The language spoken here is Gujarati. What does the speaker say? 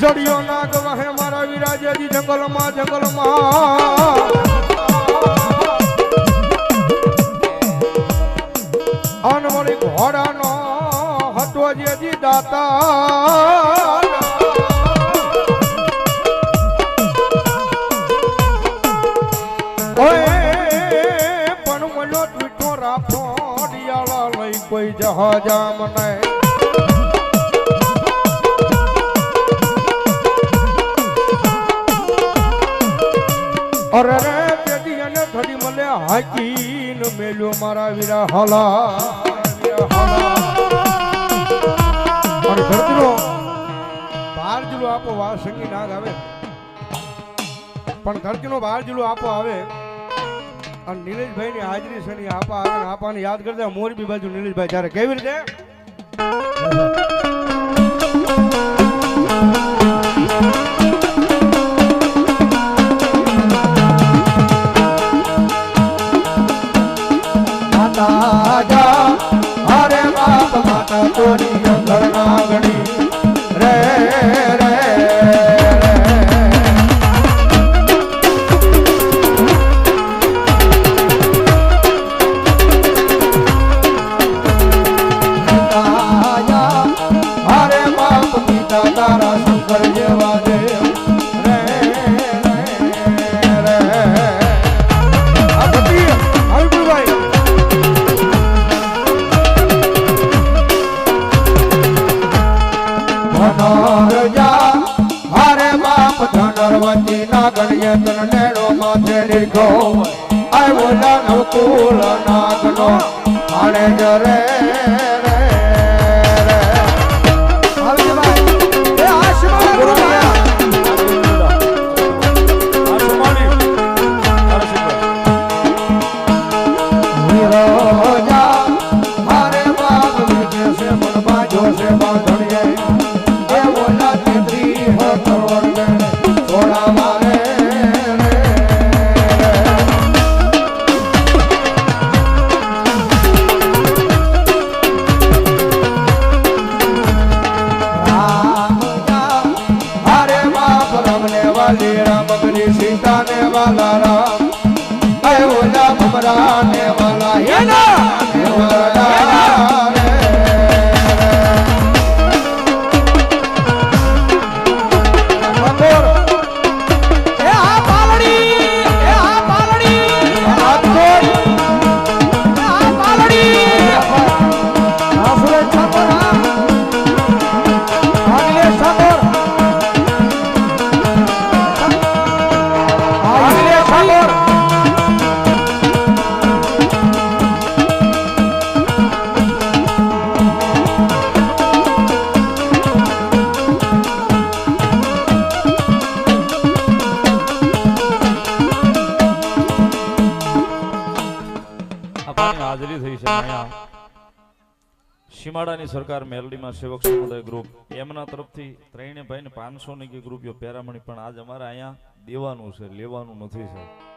જડિયો નાગ વહે મારા વિરાજજી જંગલમાં જંગલમાં અનવળી ઘોડાનો હતો જેજી દાતા પણ મલો ટ્વીટો રાખો ડિયાળા લઈ કોઈ જહાજા મને અરે રે પેટી અને થડી મલે હાકીન મેલ્યો મારા વીરા હલા અને ધરતીનો બહાર જુલો આપો વા સંગી નાગ આવે પણ ધરતીનો બહાર જુલો આપો આવે અને નીલેશભાઈ ની હાજરી છે ની આપા આવે આપાને યાદ કરતા મોરબી બાજુ નીલેશભાઈ જ્યારે કેવી રીતે અરે બાપ માતા તોરી અંગર નાગણી રે રે અરે બાપ પિતા તારા શંકર જેવા દેવ રે રે આ બધી આવી ભાઈ ધનરજા હરે બાપ ધનરવતી ના ગણ્ય તન નેડો માથે લીધો આવ્યો દાનવ કુલ નાગનો આણે જરે રે રે આવજે ભાઈ એ આશીર્વાદ બોલ્યા હીરોજા હરે બાપ વિજય સે મન બાજો સે બાંધણીએ सीता ने वाला राम अय ओला भमरा ने वाला ये ना હાજરી થઈ છે અહીંયા સીમાડાની સરકાર મેલડીમાં સેવક સમુદાય ગ્રુપ એમના તરફથી ત્રણે ભાઈને 500 ની ગ્રુપ પેરામણી પણ આજ અમારે અહીંયા દેવાનું છે લેવાનું નથી સાહેબ